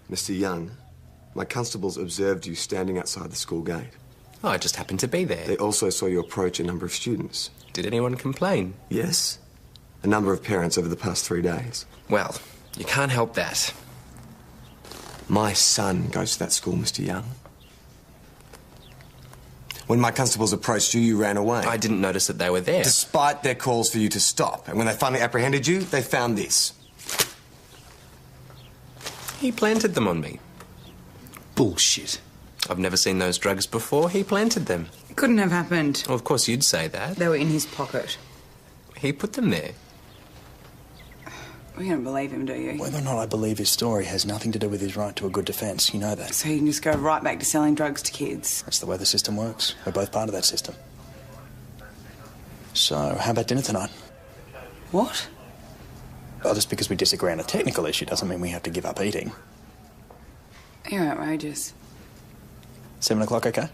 Mr. Young, my constables observed you standing outside the school gate. Oh, I just happened to be there. They also saw you approach a number of students. Did anyone complain? Yes. A number of parents over the past 3 days. Well, you can't help that. My son goes to that school, Mr. Young. When my constables approached you, you ran away. I didn't notice that they were there. Despite their calls for you to stop. And when they finally apprehended you, they found this. He planted them on me. Bullshit. I've never seen those drugs before. He planted them. It couldn't have happened. Well, of course you'd say that. They were in his pocket. He put them there. We don't believe him, do you? Whether or not I believe his story has nothing to do with his right to a good defence. You know that. So you can just go right back to selling drugs to kids. That's the way the system works. We're both part of that system. So, how about dinner tonight? What? Well, just because we disagree on a technical issue doesn't mean we have to give up eating. You're outrageous. 7 o'clock, okay?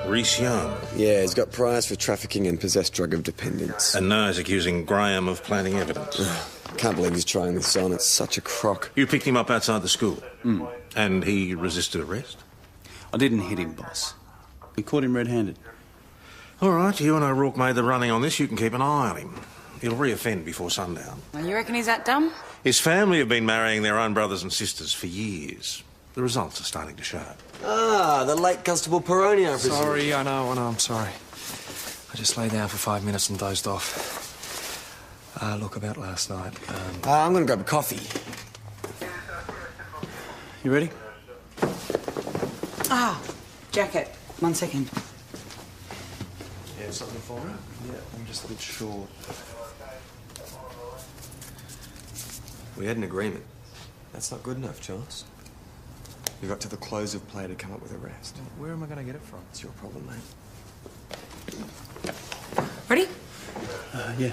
Reese Young. Yeah, he's got priors for trafficking and possessed drug of dependence. And now he's accusing Graham of planting evidence. Can't believe he's trying this on. It's such a crock. You picked him up outside the school. And he resisted arrest? I didn't hit him, boss. We caught him red-handed. All right, you and O'Rourke made the running on this. You can keep an eye on him. He'll re-offend before sundown. Well, you reckon he's that dumb? His family have been marrying their own brothers and sisters for years. The results are starting to show. Ah, the late Constable Peroni, I presume. Sorry, I know, I'm sorry. I just lay down for 5 minutes and dozed off. Look, about last night. I'm going to grab a coffee. You ready? Ah, jacket. 1 second. Yeah, something for me? Yeah, I'm just a bit short. We had an agreement. That's not good enough, Charles. You've got to the close of play to come up with a rest. Where am I going to get it from? It's your problem, mate. Ready? Yeah.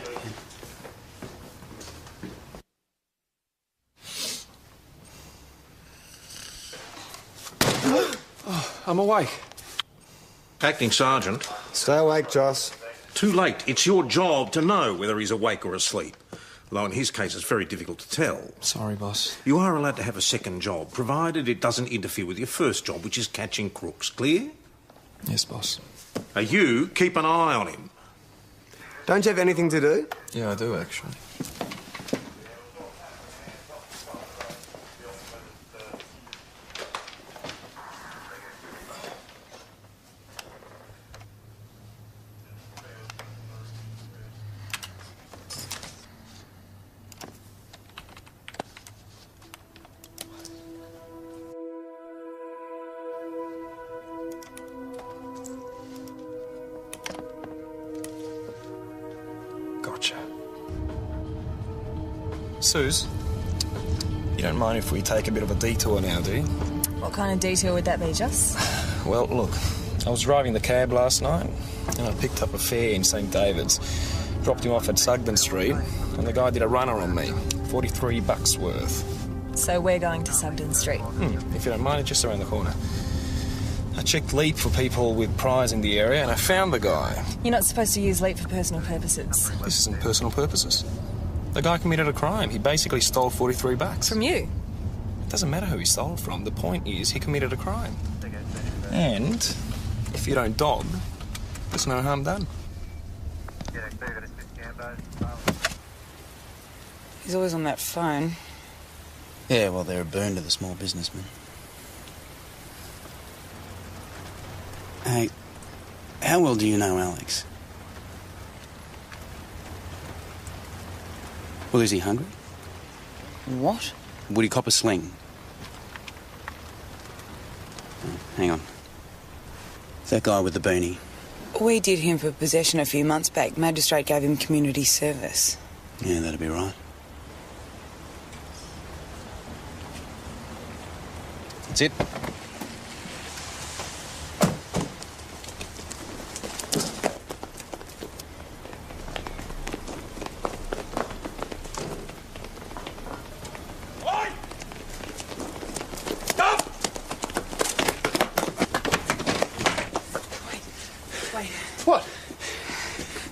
I'm awake. Acting Sergeant. Stay awake, Joss. Too late. It's your job to know whether he's awake or asleep. Though in his case, it's very difficult to tell. Sorry, boss. You are allowed to have a second job, provided it doesn't interfere with your first job, which is catching crooks. Clear? Yes, boss. Now you keep an eye on him. Don't you have anything to do? Yeah, I do, actually. Gotcha. Suze, you don't mind if we take a bit of a detour now, do you? What kind of detour would that be, Just? Well, look, I was driving the cab last night and I picked up a fare in St David's, dropped him off at Sugden Street, and the guy did a runner on me, $43 worth. So we're going to Sugden Street. If you don't mind, it's just around the corner. I checked Leap for people with priors in the area and I found the guy. You're not supposed to use Leap for personal purposes. This isn't personal purposes. The guy committed a crime. He basically stole $43. From you? It doesn't matter who he stole it from. The point is he committed a crime. And if you don't dog, there's no harm done. He's always on that phone. Yeah, well, they're a burn to the small businessman. Hey, how well do you know Alex? Well, is he hungry? What? Would he cop a sling? Oh, hang on. That guy with the beanie. We did him for possession a few months back. Magistrate gave him community service. Yeah, that'd be right. That's it. Wait. What?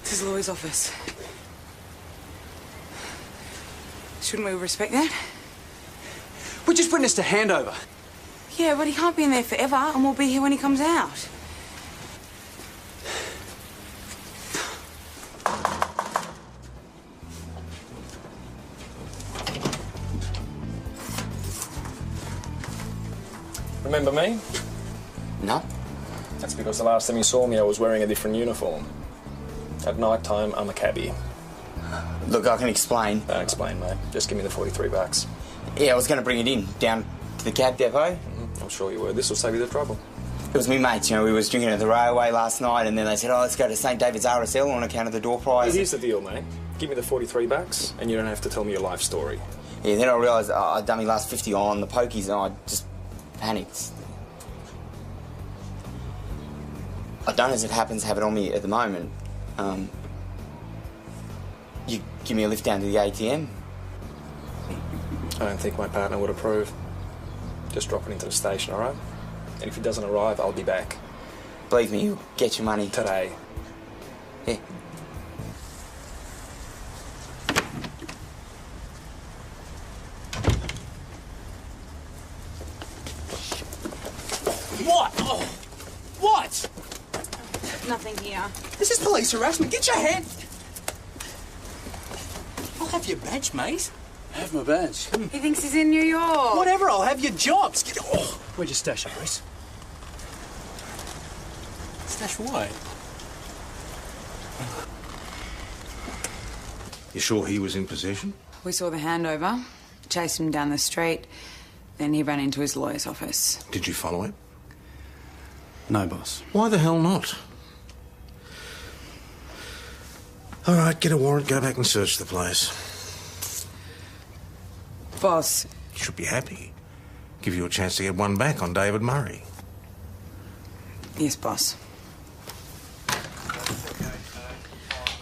This is Lawyer's office. Shouldn't we respect that? We're just putting this to handover. Yeah, but he can't be in there forever, and we'll be here when he comes out. Remember me? No. That's because the last time you saw me, I was wearing a different uniform. At night time, I'm a cabbie. Look, I can explain. Don't explain, mate. Just give me the $43. Yeah, I was going to bring it in, down to the cab depot. I'm sure you were. This will save you the trouble. It was me mates, you know, we was drinking at the railway last night and then they said, oh, let's go to St David's RSL on account of the door prize. Here's the deal, mate. Give me the $43 and you don't have to tell me your life story. Yeah, then I realised I'd done my last 50 on the pokies and I just panicked. I don't, as it happens, have it on me at the moment. You give me a lift down to the ATM? I don't think my partner would approve. Just drop it into the station, all right? And if he doesn't arrive, I'll be back. Believe me, you'll get your money. Today. Yeah. What? Oh, what? Nothing here. This is police harassment. Get your hand. I'll have your badge, mate. Have my badge. He thinks he's in New York. Whatever, I'll have your jobs. Oh, where'd you stash it, Reese? Stash away. You sure he was in possession? We saw the handover, chased him down the street, then he ran into his lawyer's office. Did you follow him? No, boss. Why the hell not? All right, get a warrant, go back and search the place. Boss, You should be happy. Give you a chance to get one back on David Murray. yes, boss.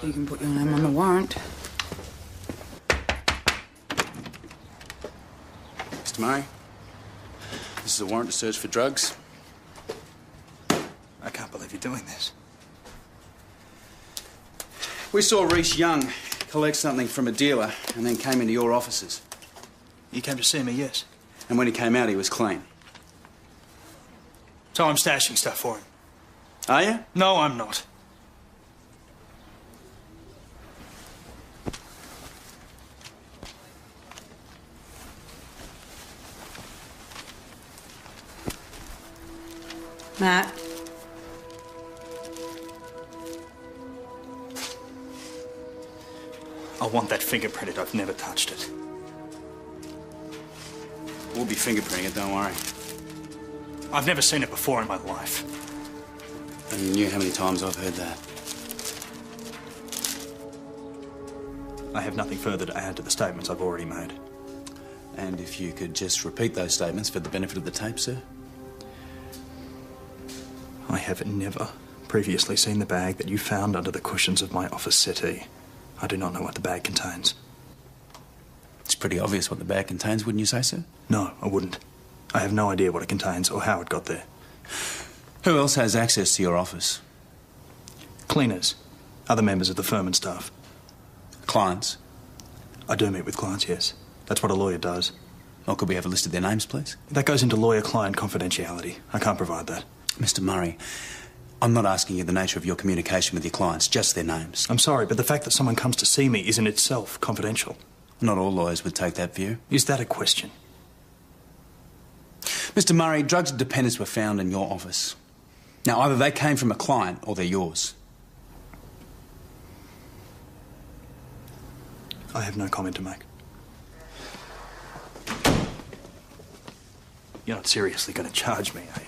You can put your name on the warrant. Mr. Murray, this is a warrant to search for drugs. I can't believe you're doing this. We saw Reese Young collect something from a dealer and then came into your offices. You came to see me, yes. And when he came out, he was clean. So I'm stashing stuff for him. Are you? No, I'm not. Matt. I want that fingerprinted. I've never touched it. We'll be fingerprinting it, don't worry. I've never seen it before in my life. And you knew how many times I've heard that. I have nothing further to add to the statements I've already made. And if you could just repeat those statements for the benefit of the tape, sir. I have never previously seen the bag that you found under the cushions of my office settee. I do not know what the bag contains. It's pretty obvious what the bag contains, wouldn't you say, sir? No, I wouldn't. I have no idea what it contains or how it got there. Who else has access to your office? Cleaners, other members of the firm and staff. Clients? I do meet with clients, yes. That's what a lawyer does. Or could we have a list of their names, please? That goes into lawyer-client confidentiality. I can't provide that. Mr. Murray, I'm not asking you the nature of your communication with your clients, just their names. I'm sorry, but the fact that someone comes to see me is in itself confidential. Not all lawyers would take that view. Is that a question? Mr. Murray, drugs of dependence were found in your office. Now, either they came from a client or they're yours. I have no comment to make. You're not seriously going to charge me, are you?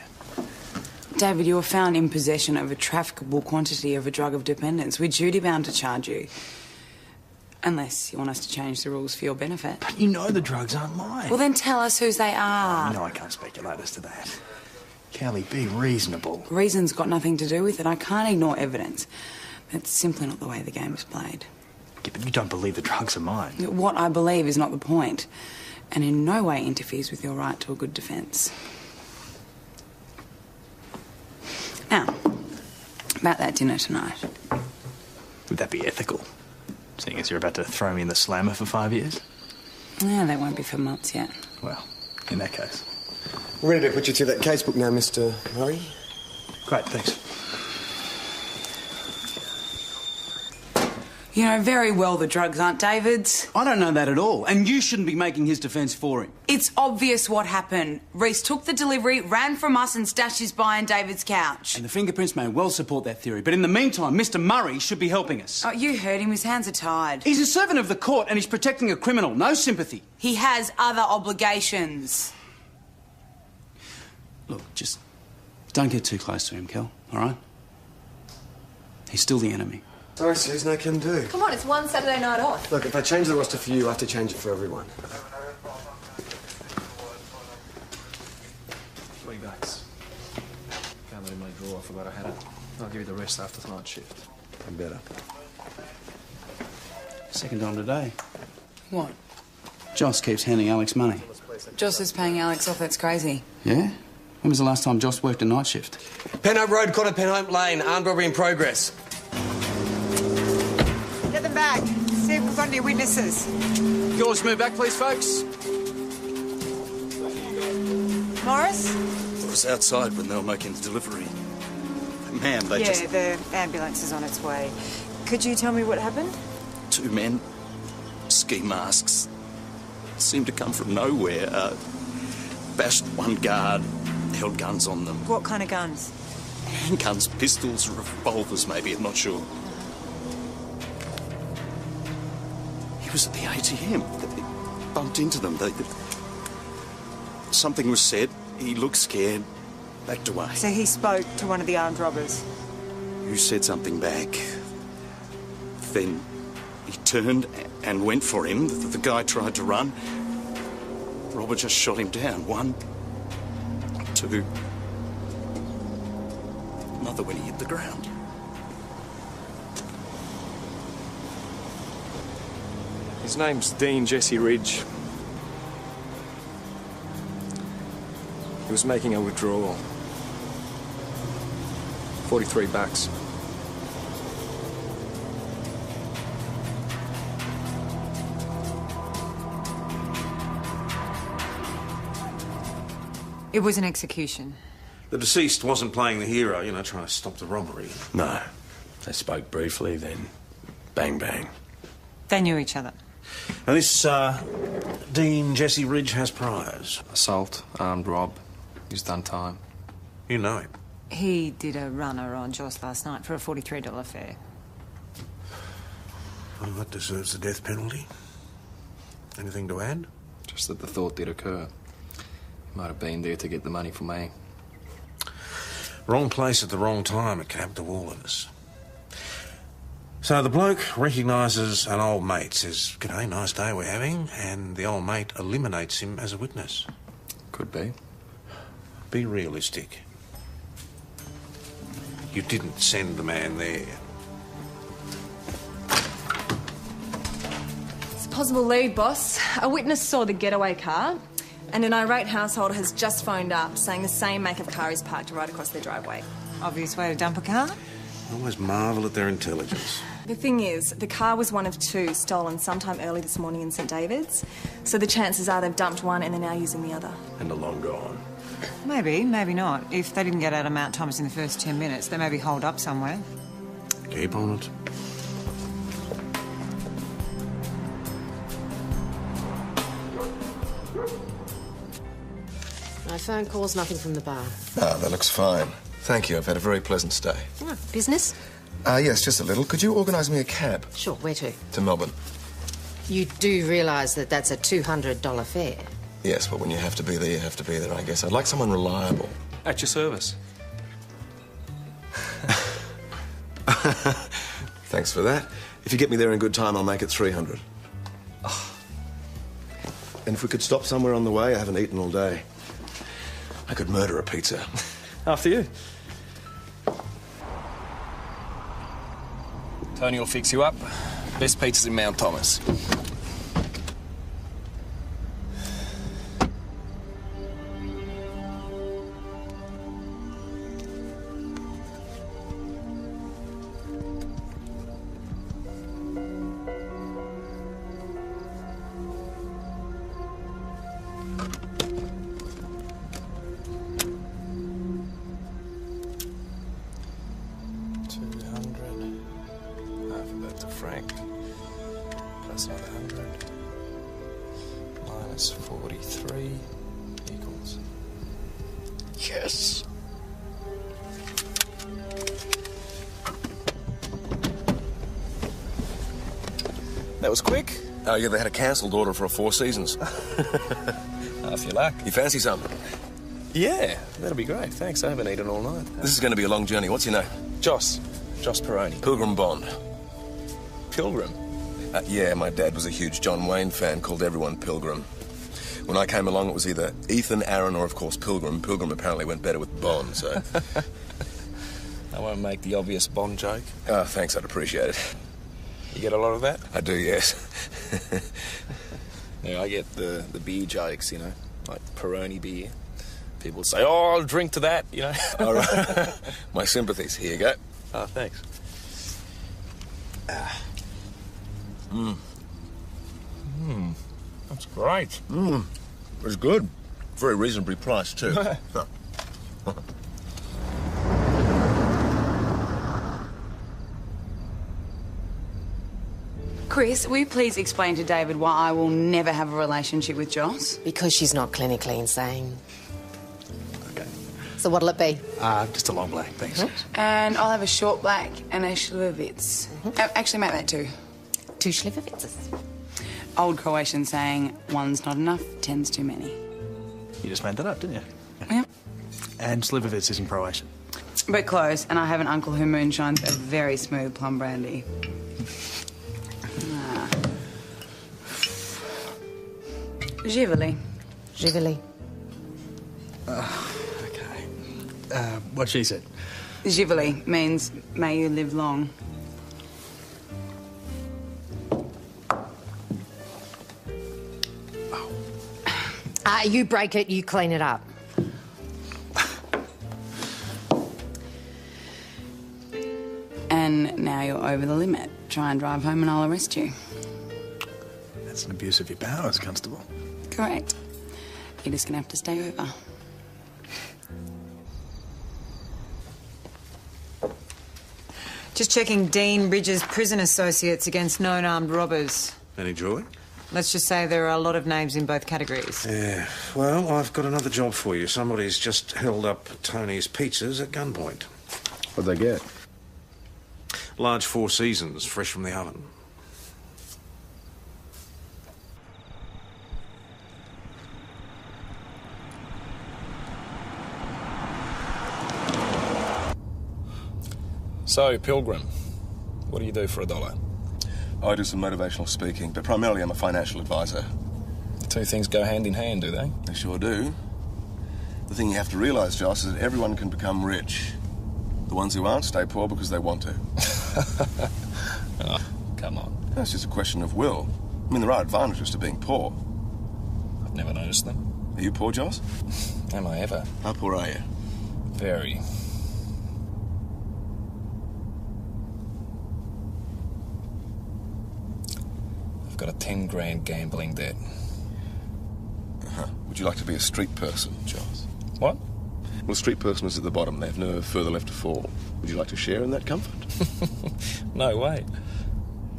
David, you were found in possession of a trafficable quantity of a drug of dependence. We're duty-bound to charge you. Unless you want us to change the rules for your benefit. But you know the drugs aren't mine. Well, then tell us whose they are. No, I can't speculate as to that. Kelly, be reasonable. Reason's got nothing to do with it. I can't ignore evidence. That's simply not the way the game is played. Yeah, but you don't believe the drugs are mine. What I believe is not the point, and in no way interferes with your right to a good defence. Now, about that dinner tonight. Would that be ethical? Seeing as you're about to throw me in the slammer for 5 years? Yeah, they won't be for months yet. Well, in that case. We're ready to put you through that casebook now, Mr. Murray. Great, thanks. You know very well the drugs aren't David's. I don't know that at all, and you shouldn't be making his defence for him. It's obvious what happened. Reese took the delivery, ran from us and stashed his buy on David's couch. And the fingerprints may well support that theory, but in the meantime, Mr. Murray should be helping us. Oh, you heard him. His hands are tied. He's a servant of the court and he's protecting a criminal. No sympathy. He has other obligations. Look, just don't get too close to him, Kel, all right? He's still the enemy. Sorry, Suze, no can do. Come on, it's one Saturday night off. Look, if I change the roster for you, I have to change it for everyone. $3. Found it in my drawer. I forgot I had it. I'll give you the rest after tonight's shift. I'm better. Second time today. What? Joss keeps handing Alex money. Joss is paying Alex off. That's crazy. Yeah? When was the last time Joss worked a night shift? Penhope Road, corner Penhope Lane. Armed robbery in progress. Get them back. See if we've got any witnesses. Yours move back, please, folks. Morris? I was outside when they were making the delivery. Man, they Yeah, just... the ambulance is on its way. Could you tell me what happened? Two men, ski masks, seemed to come from nowhere. Bashed one guard, held guns on them. What kind of guns? Handguns, pistols, revolvers maybe, I'm not sure. He was at the ATM. They bumped into them. Something was said. He looked scared, backed away. So he spoke to one of the armed robbers? You said something back. Then he turned and went for him. The guy tried to run. Robert just shot him down. One, two. Another when he hit the ground. His name's Dean Jesse Ridge. He was making a withdrawal. $43. It was an execution. The deceased wasn't playing the hero, trying to stop the robbery. No. They spoke briefly, then bang, bang. They knew each other. Now, this, Dean Jesse Ridge has priors. Assault, armed rob. He's done time. You know him. He did a runner on Joss last night for a $43 fare. Well, that deserves the death penalty. Anything to add? Just that the thought did occur. He might have been there to get the money for me. Wrong place at the wrong time. It can happen to all of us. So the bloke recognises an old mate, says, "G'day, nice day we're having," and the old mate eliminates him as a witness. Could be. Be realistic. You didn't send the man there. It's a possible lead, boss. A witness saw the getaway car, and an irate householder has just phoned up saying the same make of car is parked right across their driveway. Obvious way to dump a car? I always marvel at their intelligence. The thing is, the car was one of two stolen sometime early this morning in St David's, so the chances are they've dumped one and they're now using the other. And are long gone. Maybe, maybe not. If they didn't get out of Mount Thomas in the first 10 minutes, they may be holed up somewhere. Keep on it. No phone calls, nothing from the bar. Ah, that looks fine. Thank you. I've had a very pleasant stay. Oh, business? Yes, just a little. Could you organise me a cab? Sure, where to? To Melbourne. You do realise that that's a $200 fare? Yes, but when you have to be there, you have to be there, I guess. I'd like someone reliable. At your service. Thanks for that. If you get me there in good time, I'll make it 300. Oh. And if we could stop somewhere on the way, I haven't eaten all day. I could murder a pizza. After you. Tony will fix you up. Best pizzas in Mount Thomas. franc. Plus another 100. Minus 43 equals... Yes. That was quick. Oh, yeah, they had a cancelled order for a Four Seasons. Half your luck. You fancy something? Yeah, that'll be great. Thanks, I haven't eaten all night. This is going to be a long journey. What's your name? Joss Peroni. Pilgrim Bond. Pilgrim? Yeah, my dad was a huge John Wayne fan, called everyone Pilgrim. When I came along, it was either Ethan, Aaron, or, of course, Pilgrim. Pilgrim apparently went better with Bond, so... I won't make the obvious Bond joke. Oh, thanks, I'd appreciate it. You get a lot of that? I do, yes. Yeah, I get the beer jokes, you know, like Peroni beer. People say, oh, I'll drink to that, you know. All right. My sympathies. Here you go. Oh, thanks. That's great. It's good. Very reasonably priced, too. Chris, will you please explain to David why I will never have a relationship with Joss? Because she's not clinically insane. Okay. So what'll it be? Just a long black, thanks. And I'll have a short black and a Schlivovitz. Actually, make that 2. 2 Schlivovitzes. Old Croatian saying, one's not enough, 10's too many. You just made that up, didn't you? Yeah. And Slivovitz isn't Croatian. But close, and I have an uncle who moonshines a very smooth plum brandy. Živeli. Živeli. Okay. What she said. Živeli means may you live long. You break it, you clean it up. And now you're over the limit. Try and drive home and I'll arrest you. That's an abuse of your powers, Constable. Correct. You're just gonna have to stay over. Just checking Dean Bridges' prison associates against known armed robbers. Any joy? Let's just say there are a lot of names in both categories. Yeah. Well, I've got another job for you. Somebody's just held up Tony's pizzas at gunpoint. What'd they get? Large Four Seasons, fresh from the oven. So, Pilgrim, what do you do for $1? I do some motivational speaking, but primarily I'm a financial advisor. The two things go hand in hand, do they? They sure do. The thing you have to realise, Joss, is that everyone can become rich. The ones who aren't stay poor because they want to. Oh, come on. That's just a question of will. I mean, there are advantages to being poor. I've never noticed them. Are you poor, Joss? Am I ever? How poor are you? Very. I've got a 10 grand gambling debt. Would you like to be a street person, Joss? What? Well, a street person is at the bottom. They have no further left to fall. Would you like to share in that comfort? No way.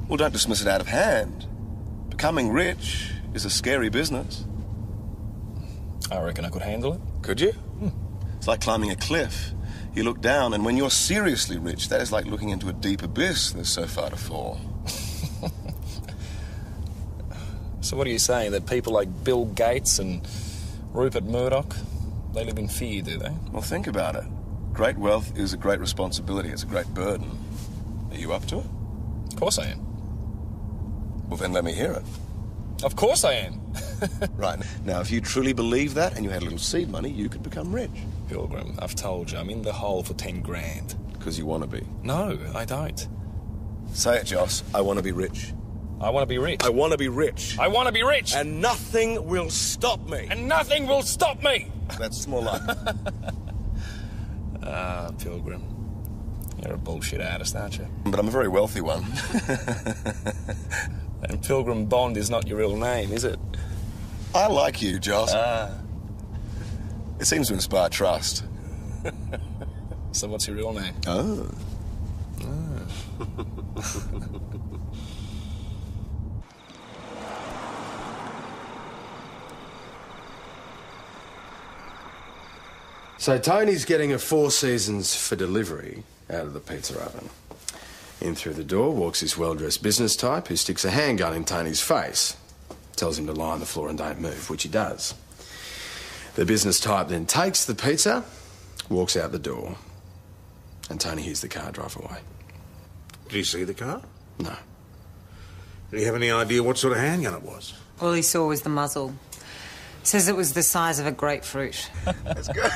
Well, don't dismiss it out of hand. Becoming rich is a scary business. I reckon I could handle it. Could you? It's like climbing a cliff. You look down, and when you're seriously rich, that is like looking into a deep abyss. There's so far to fall. So what are you saying, that people like Bill Gates and Rupert Murdoch, they live in fear, do they? Well, think about it. Great wealth is a great responsibility. It's a great burden. Are you up to it? Of course I am. Well, then let me hear it. Of course I am. Right. Now, if you truly believe that and you had a little seed money, you could become rich. Pilgrim, I've told you, I'm in the hole for 10 grand. Because you want to be. No, I don't. Say it, Joss. I want to be rich. I want to be rich. I want to be rich. I want to be rich. And nothing will stop me. And nothing will stop me. That's more like it. Pilgrim. You're a bullshit artist, aren't you? But I'm a very wealthy one. And Pilgrim Bond is not your real name, is it? I like you, Joss. It seems to inspire trust. So what's your real name? Oh. So Tony's getting a Four Seasons for delivery out of the pizza oven. In through the door walks this well-dressed business type who sticks a handgun in Tony's face. Tells him to lie on the floor and don't move, which he does. The business type then takes the pizza, walks out the door, and Tony hears the car drive away. Did you see the car? No. Did he have any idea what sort of handgun it was? All he saw was the muzzle. Says it was the size of a grapefruit. That's good.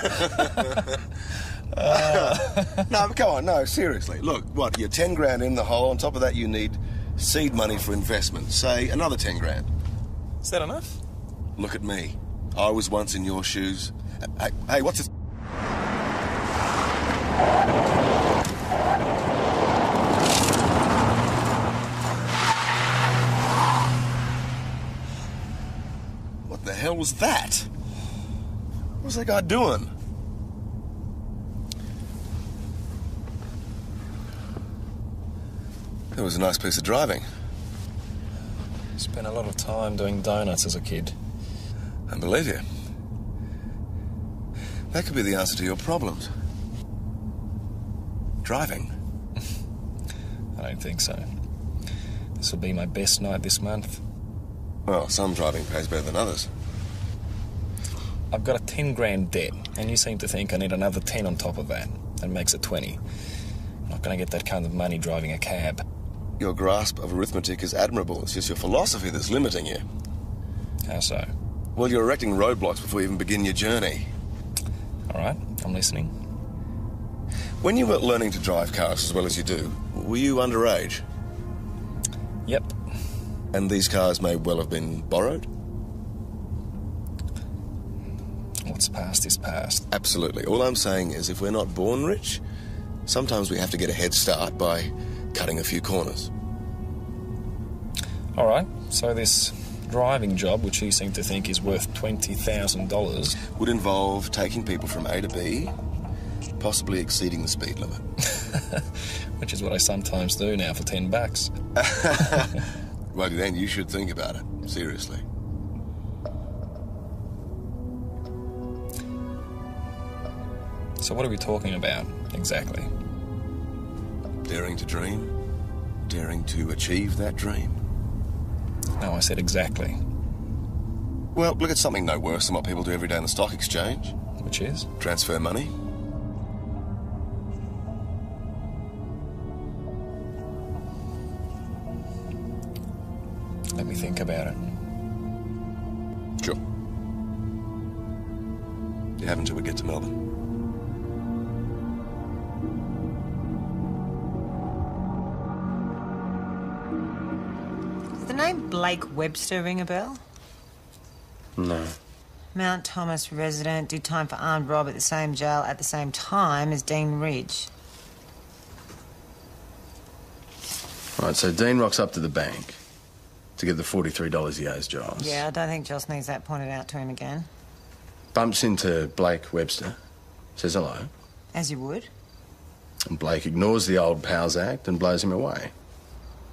No, but come on, no, seriously. Look, what, you're 10 grand in the hole. On top of that, you need seed money for investment. Say, another 10 grand. Is that enough? Look at me. I was once in your shoes. Hey, what's this? What the hell was that? What was that guy doing? It was a nice piece of driving. Spent a lot of time doing donuts as a kid. I believe you. That could be the answer to your problems. Driving. I don't think so. This will be my best night this month. Well, some driving pays better than others. I've got a 10 grand debt, and you seem to think I need another 10 on top of that. That makes it 20. I'm not going to get that kind of money driving a cab. Your grasp of arithmetic is admirable. It's just your philosophy that's limiting you. How so? Well, you're erecting roadblocks before you even begin your journey. All right, I'm listening. When you were learning to drive cars as well as you do, were you underage? Yep. And these cars may well have been borrowed? What's past is past. Absolutely. All I'm saying is if we're not born rich, sometimes we have to get a head start by cutting a few corners. All right, so this driving job, which you seem to think is worth $20,000... would involve taking people from A to B, possibly exceeding the speed limit. Which is what I sometimes do now for $10. Well, then you should think about it, seriously. So what are we talking about, exactly? Daring to dream? Daring to achieve that dream? No, I said exactly. Well, look at something no worse than what people do every day in the stock exchange. Which is? Transfer money. Let me think about it. Sure. You have until we get to Melbourne. Does the name Blake Webster ring a bell? No. Mount Thomas resident, did time for armed rob at the same jail at the same time as Dean Ridge. Right, so Dean rocks up to the bank to get the $43 he owes Giles. Yeah, I don't think Joss needs that pointed out to him again. Bumps into Blake Webster, says hello, As you would. and Blake ignores the old pals act and blows him away.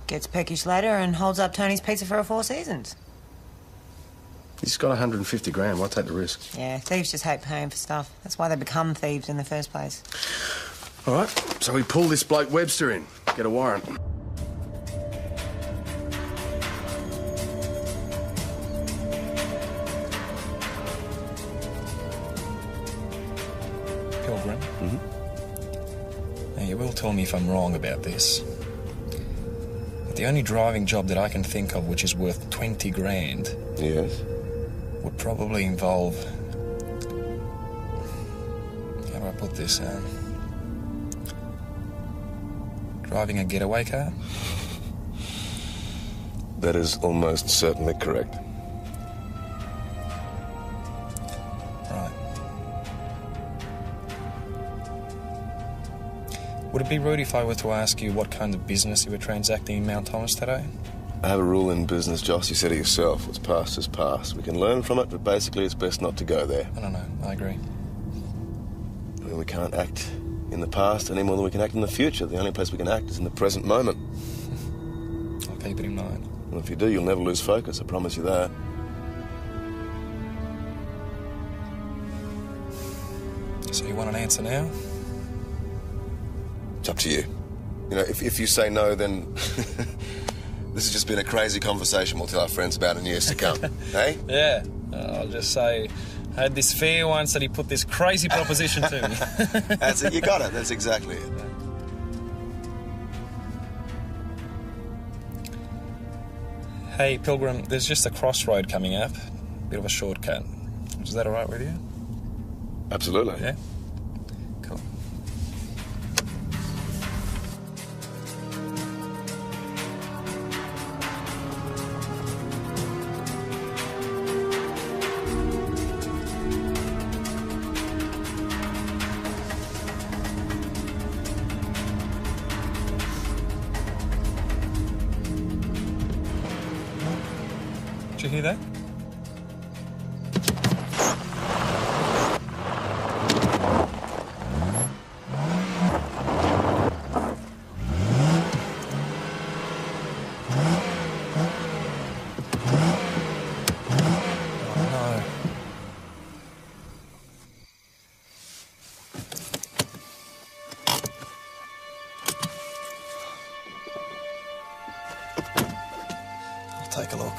Gets peckish later and holds up Tony's pizza for a Four Seasons. He's got 150 grand, why take the risk? Yeah, thieves just hate paying for stuff. That's why they become thieves in the first place. All right, so we pull this bloke Webster in, get a warrant. Pilgrim? Mm-hmm. Now, you will tell me if I'm wrong about this. But the only driving job that I can think of which is worth 20 grand... Yes? ...would probably involve... How do I put this? Driving a getaway car? That is almost certainly correct. Right. Would it be rude if I were to ask you what kind of business you were transacting in Mount Thomas today? I have a rule in business, Joss. You said it yourself. What's past is past. We can learn from it, but basically it's best not to go there. I don't know. I agree. I mean, we can't act in the past any more than we can act in the future. The only place we can act is in the present moment. I'll keep it in mind. And if you do, you'll never lose focus, I promise you that. So you want an answer now? It's up to you. You know, if you say no, then this has just been a crazy conversation we'll tell our friends about in years to come. Hey? Yeah. I'll just say, I had this fear once that he put this crazy proposition to me. That's it. You got it. That's exactly it. Hey, Pilgrim, there's just a crossroad coming up. Bit of a shortcut. Is that all right with you? Absolutely. Yeah? Cool. Did you hear that? Take a look.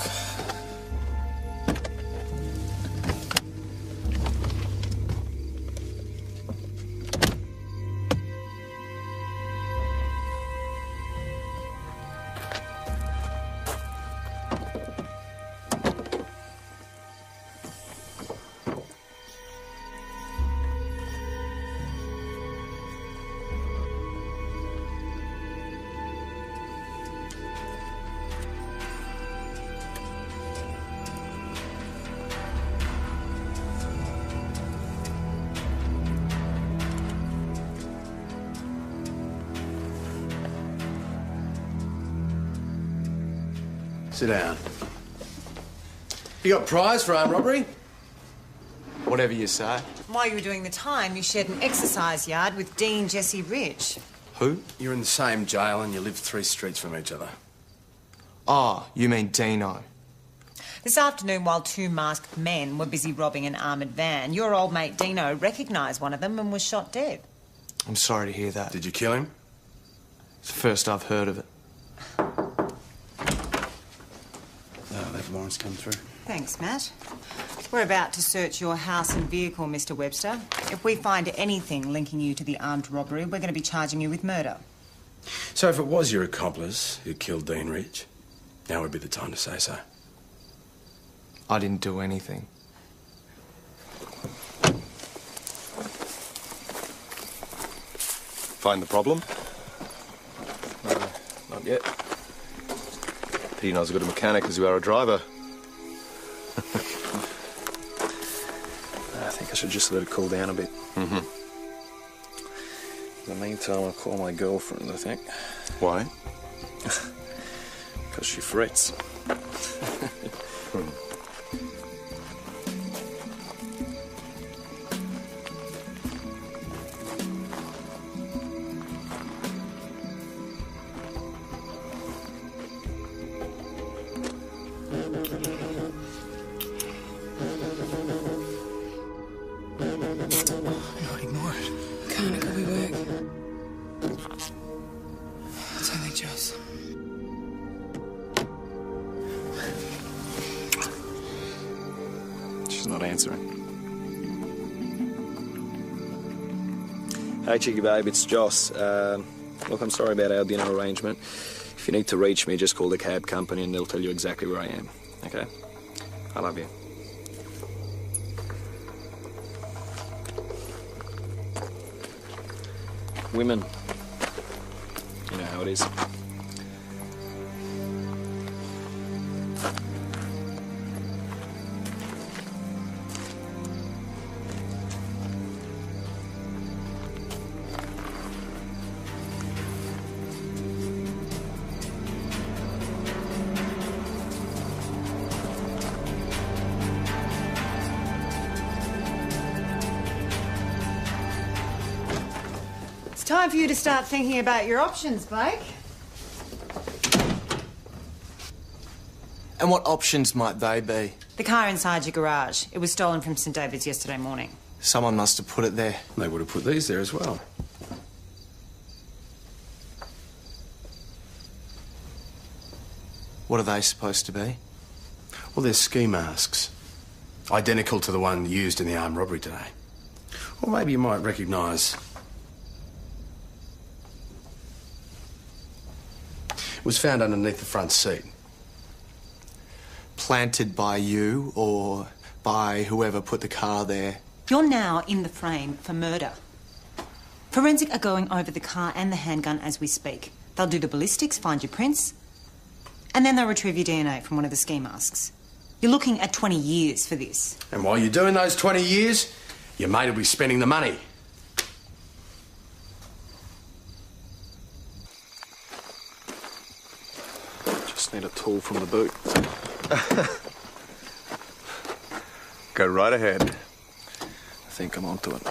Sit down. You got prize for armed robbery? Whatever you say. While you were doing the time, you shared an exercise yard with Dean Jesse Rich. Who? You're in the same jail and you live 3 streets from each other. Ah, you mean Dino. This afternoon, while 2 masked men were busy robbing an armoured van, your old mate Dino recognised one of them and was shot dead. I'm sorry to hear that. Did you kill him? It's the first I've heard of it. That warrant's come through. Thanks, Matt. We're about to search your house and vehicle, Mr. Webster. If we find anything linking you to the armed robbery, we're going to be charging you with murder. So if it was your accomplice who killed Dean Rich, now would be the time to say so. I didn't do anything. Find the problem? No, not yet. He knows as good a mechanic as you are a driver. I think I should just let it cool down a bit. Mm-hmm. In the meantime, I'll call my girlfriend, I think. Why? Because she frets. She's not answering. Hey, cheeky babe, it's Joss. Look, I'm sorry about our dinner arrangement. If you need to reach me, just call the cab company and they'll tell you exactly where I am. Okay? I love you. Women. You know how it is. Time for you to start thinking about your options, Blake. And what options might they be? The car inside your garage. It was stolen from St David's yesterday morning. Someone must have put it there. They would have put these there as well. What are they supposed to be? Well, they're ski masks. Identical to the one used in the armed robbery today. Or maybe you might recognise... It was found underneath the front seat. Planted by you or by whoever put the car there? You're now in the frame for murder. Forensic are going over the car and the handgun as we speak. They'll do the ballistics, find your prints, and then they'll retrieve your DNA from one of the ski masks. You're looking at 20 years for this. And while you're doing those 20 years, your mate will be spending the money. Just need a tool from the boot. Go right ahead. I think I'm onto it.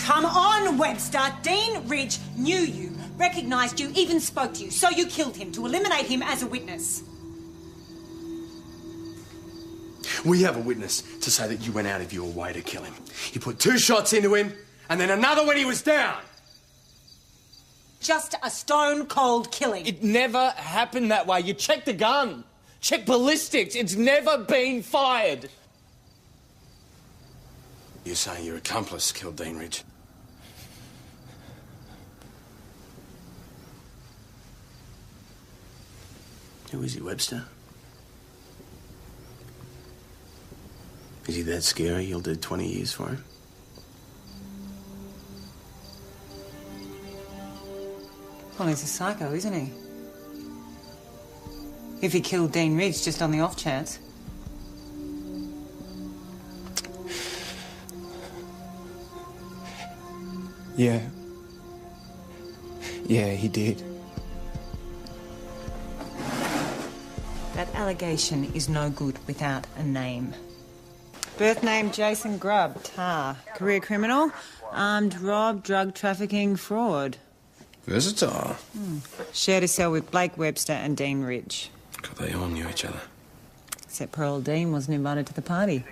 Come on, Webster. Dean Ridge knew you, recognised you, even spoke to you, so you killed him to eliminate him as a witness. We have a witness to say that you went out of your way to kill him. You put 2 shots into him, and then another when he was down. Just a stone-cold killing. It never happened that way. You check the gun. Check ballistics. It's never been fired. You're saying your accomplice killed Dean Ridge? Who is he, Webster? Is he that scary you'll do 20 years for him? Well, he's a psycho, isn't he? If he killed Dean Ridge just on the off chance. Yeah. Yeah, he did. That allegation is no good without a name. Birth name Jason Grubb, Tar. Career criminal, armed rob, drug trafficking, fraud. Versatile. Shared a cell with Blake Webster and Dean Ridge. God, they all knew each other. Except poor old Dean wasn't invited to the party.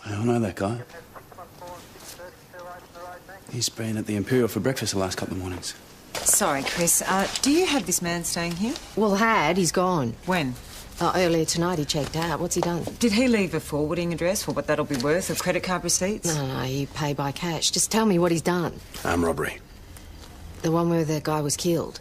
I don't know that guy. He's been at the Imperial for breakfast the last couple of mornings. Sorry, Chris. Do you have this man staying here? Well, he's gone. When? Earlier tonight he checked out. What's he done? Did he leave a forwarding address for what that'll be worth, or credit card receipts? No, you pay by cash. Just tell me what he's done. Armed robbery. The one where the guy was killed.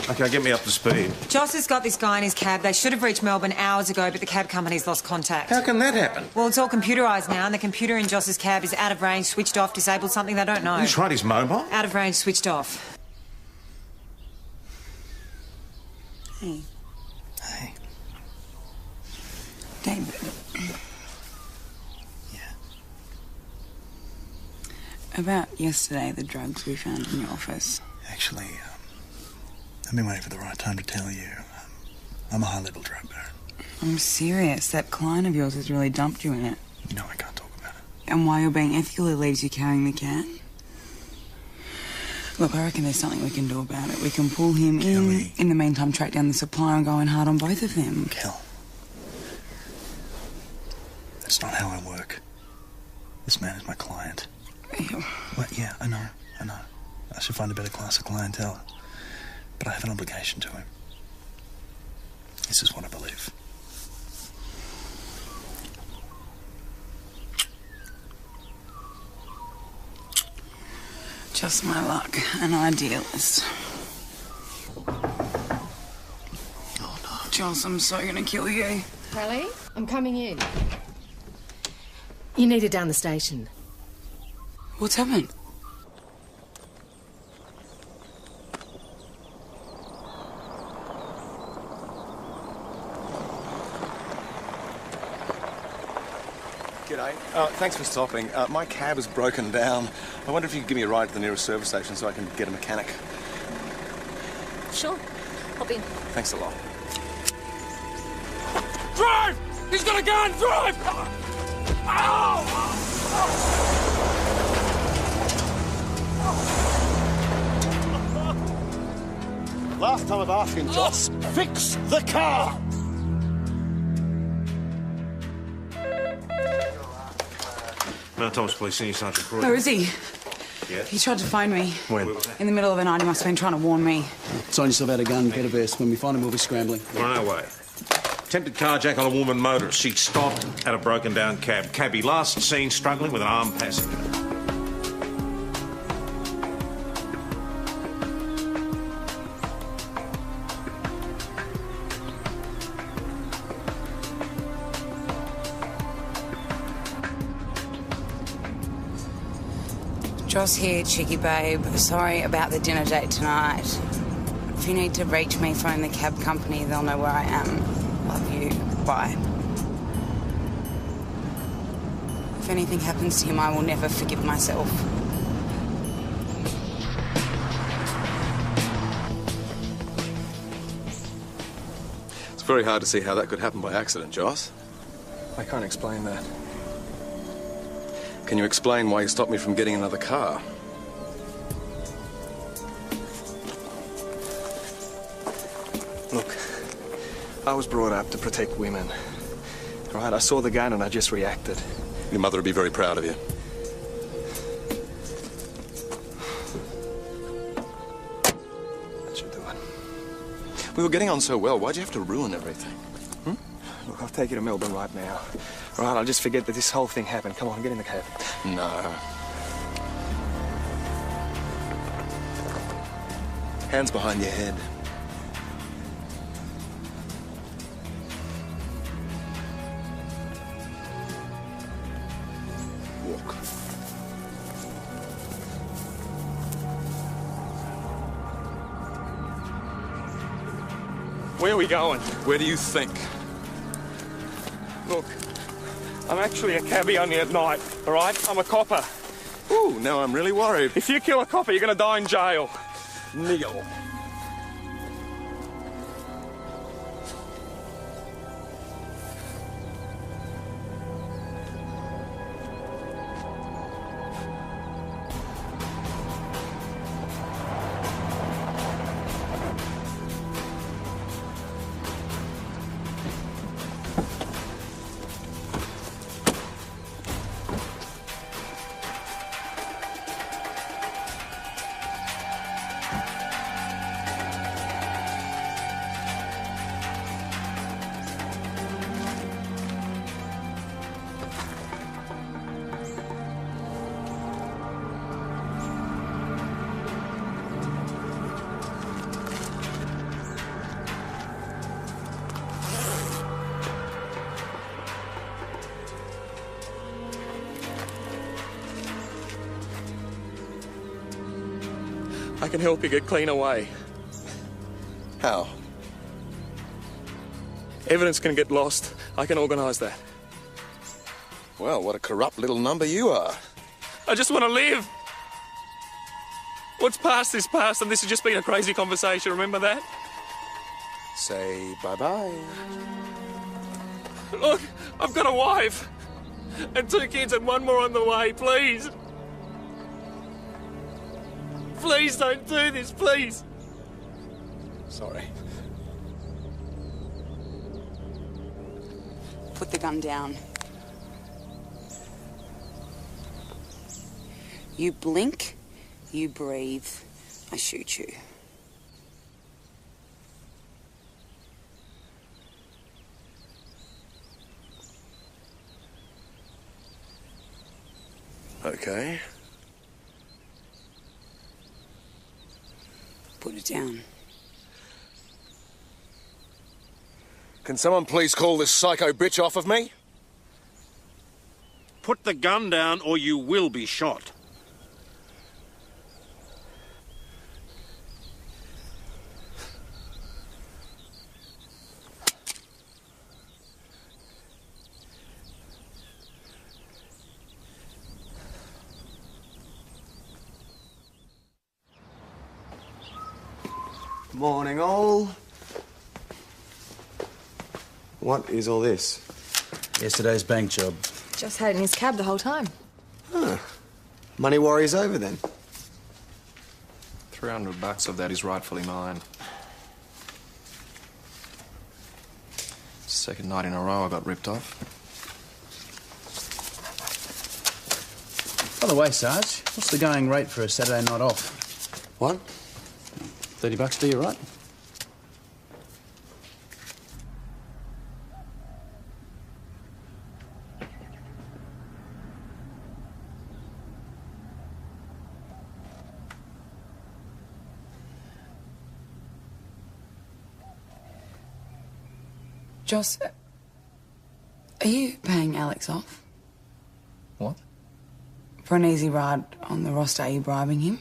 Okay, get me up to speed. Joss has got this guy in his cab. They should have reached Melbourne hours ago, but the cab company's lost contact. How can that happen? Well, it's all computerised now, and the computer in Joss's cab is out of range, switched off, disabled, something they don't know. You tried his mobile? Out of range, switched off. Hey. Hey. David. Yeah. About yesterday, the drugs we found in your office. Actually, I've been waiting for the right time to tell you. I'm a high-level drug baron. I'm serious. That client of yours has really dumped you in it. You know I can't talk about it. And while you're being ethical, it leaves you carrying the can. Look, I reckon there's something we can do about it. We can pull him in. In the meantime, track down the supplier and go in hard on both of them. Kel. That's not how I work. This man is my client. Well, yeah, I know. I should find a better class of clientele. But I have an obligation to him. This is what I believe. Just my luck, an idealist. Oh no. Joss, I'm so gonna kill you. Kelly, I'm coming in. You need her down the station. What's happened? G'day. Thanks for stopping. My cab is broken down. I wonder if you could give me a ride to the nearest service station so I can get a mechanic. Sure. Hop in. Thanks a lot. Drive! He's got a gun! Drive! Ow! Last time I've asked him, Joss, fix the car! Mount Thomas Police Senior Sergeant Croydon. Where is he? Yeah. He tried to find me. When? In the middle of the night, he must have been trying to warn me. Sign yourself out a gun, get a vest. When we find him, we'll be scrambling. We're on our way. Attempted carjack on a woman motorist. She stopped at a broken down cab. Cabby last seen struggling with an armed passenger. Joss here, cheeky babe. Sorry about the dinner date tonight. If you need to reach me, phone the cab company. They'll know where I am. Love you. Bye. If anything happens to him, I will never forgive myself. It's very hard to see how that could happen by accident, Joss. I can't explain that. Can you explain why you stopped me from getting another car? Look, I was brought up to protect women. All right, I saw the gun and I just reacted. Your mother would be very proud of you. That should do it. We were getting on so well. Why'd you have to ruin everything? Look, I'll take you to Melbourne right now. All right, I'll just forget that this whole thing happened. Come on, get in the cab. No. Hands behind your head. Walk. Where are we going? Where do you think? Look, I'm actually a cabbie only at night, all right? I'm a copper. Ooh, now I'm really worried. If you kill a copper, you're going to die in jail. Neil. I can help you get clean away. How? Evidence can get lost. I can organise that. Well, what a corrupt little number you are. I just want to live. What's past is past, and this has just been a crazy conversation. Remember that? Say bye-bye. Look, I've got a wife and 2 kids and 1 more on the way. Please. Please don't do this, please. Sorry. Put the gun down. You blink, you breathe, I shoot you. Okay. it down. Can someone please call this psycho bitch off of me? Put the gun down or you will be shot. Morning, all. What is all this? Yesterday's bank job. Just had it in his cab the whole time. Huh. Money worry's over then. $300 of that is rightfully mine. Second night in a row I got ripped off. By the way, Sarge, what's the going rate for a Saturday night off? What? $30 do you, right? Joss, are you paying Alex off? What? For an easy ride on the roster, are you bribing him?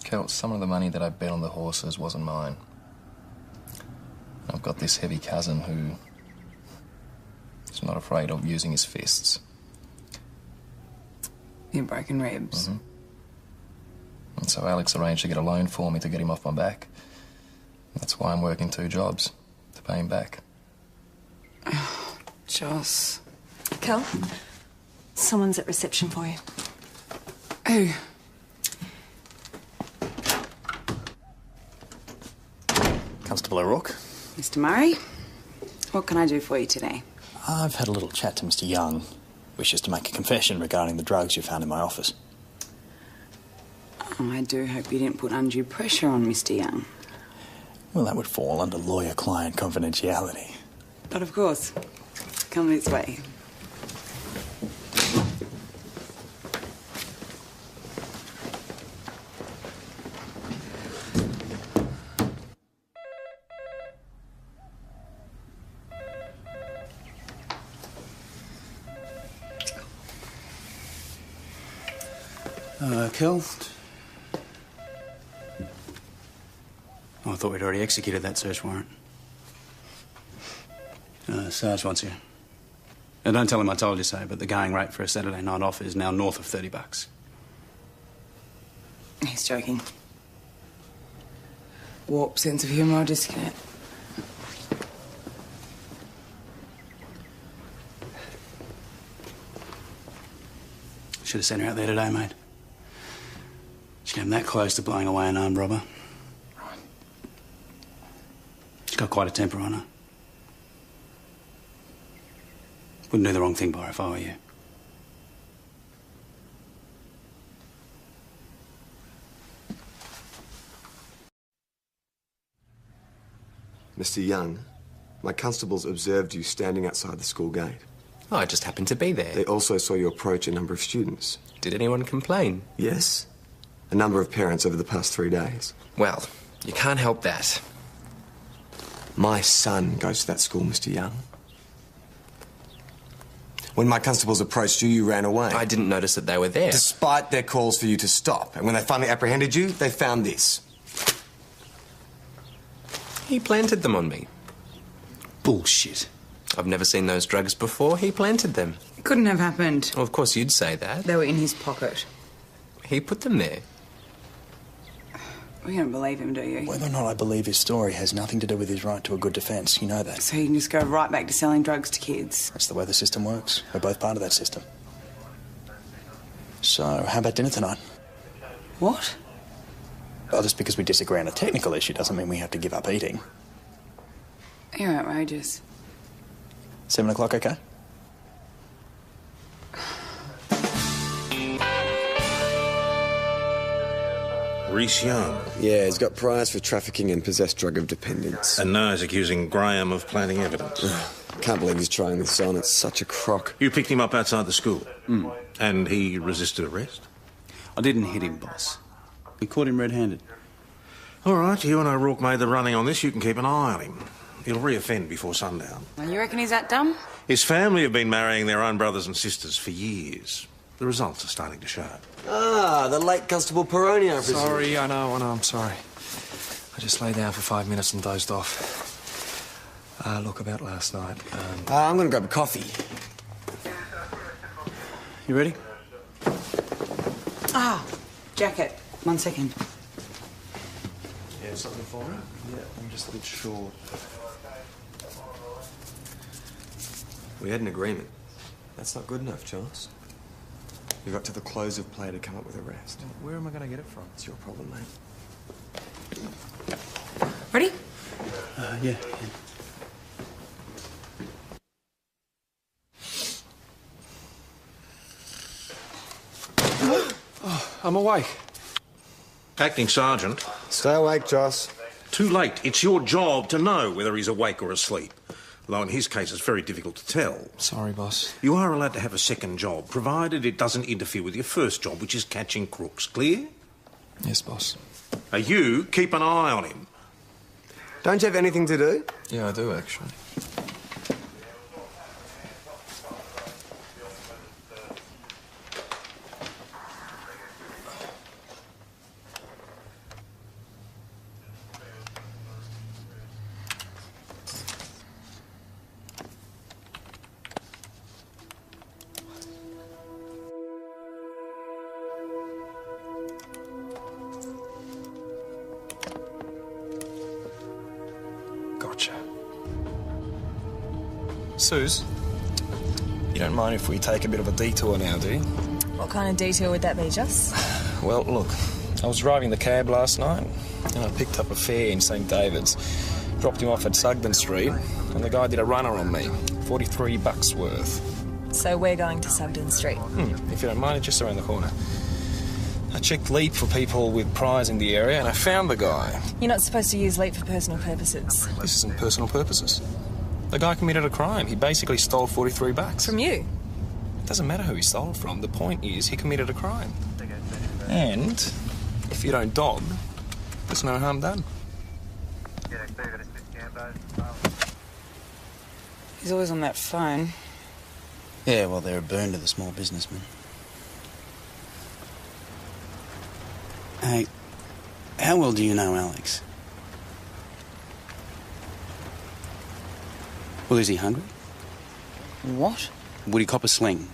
Kel, some of the money that I bet on the horses wasn't mine. I've got this heavy cousin who is not afraid of using his fists. Your broken ribs. Mm-hmm. And so Alex arranged to get a loan for me to get him off my back. That's why I'm working 2 jobs, to pay him back. Oh, Joss. Kel, someone's at reception for you. Who? Constable O'Rourke. Mr. Murray, what can I do for you today? I've had a little chat to Mr. Young. Wishes to make a confession regarding the drugs you found in my office. I do hope you didn't put undue pressure on Mr. Young. Well, that would fall under lawyer-client confidentiality. But of course, come this way. Kel? Oh, I thought we'd already executed that search warrant. Sarge wants you. Now, don't tell him I told you so, but the going rate for a Saturday night off is now north of $30. He's joking. Warped sense of humour or disconnect. Should have sent her out there today, mate. She came that close to blowing away an armed robber. Right. She's got quite a temper on her. Wouldn't do the wrong thing by her if I were you. Mr. Young, my constables observed you standing outside the school gate. Oh, I just happened to be there. They also saw you approach a number of students. Did anyone complain? Yes. A number of parents over the past 3 days. Well, you can't help that. My son goes to that school, Mr. Young. When my constables approached you, you ran away. I didn't notice that they were there. Despite their calls for you to stop. And when they finally apprehended you, they found this. He planted them on me. Bullshit. I've never seen those drugs before. He planted them. It couldn't have happened. Well, of course you'd say that. They were in his pocket. He put them there. We don't believe him, do you? Whether or not I believe his story has nothing to do with his right to a good defence. You know that. So you can just go right back to selling drugs to kids. That's the way the system works. We're both part of that system. So, how about dinner tonight? What? Well, just because we disagree on a technical issue doesn't mean we have to give up eating. You're outrageous. 7 o'clock, okay? Reese Young. Yeah, he's got priors for trafficking and possessed drug of dependence. And now he's accusing Graham of planting evidence. Can't believe he's trying this on. It's such a crock. You picked him up outside the school. And he resisted arrest? I didn't hit him, boss. We caught him red-handed. All right, you and O'Rourke made the running on this. You can keep an eye on him. He'll re-offend before sundown. Well, you reckon he's that dumb? His family have been marrying their own brothers and sisters for years. The results are starting to show. Ah, the late Constable Peroni, I presume. Sorry, I know, I'm sorry. I just lay down for 5 minutes and dozed off. Look, about last night. I'm going to grab a coffee. You ready? Ah, jacket. 1 second. Yeah, something for me? Yeah, I'm just a bit short. We had an agreement. That's not good enough, Charles. You've got to the close of play to come up with a rest. Where am I going to get it from? It's your problem, mate. Ready? Yeah. I'm awake. Acting Sergeant. Stay awake, Joss. Too late. It's your job to know whether he's awake or asleep. Though in his case, it's very difficult to tell. Sorry, boss. You are allowed to have a second job, provided it doesn't interfere with your first job, which is catching crooks. Clear? Yes, boss. Now you keep an eye on him. Don't you have anything to do? Yeah, I do, actually. Gotcha. Suze, you don't mind if we take a bit of a detour now, do you? What kind of detour would that be, Just? Well, look, I was driving the cab last night and I picked up a fare in St David's, dropped him off at Sugden Street, and the guy did a runner on me, $43 worth. So we're going to Sugden Street. If you don't mind, it's just around the corner. I checked Leap for people with priors in the area and I found the guy. You're not supposed to use Leap for personal purposes. This isn't personal purposes. The guy committed a crime. He basically stole $43. From you? It doesn't matter who he stole it from. The point is he committed a crime. And if you don't dob, there's no harm done. He's always on that phone. Yeah, well, they're a burn to the small businessman. Hey, how well do you know Alex? Well, is he hungry? What? Would he cop a sling?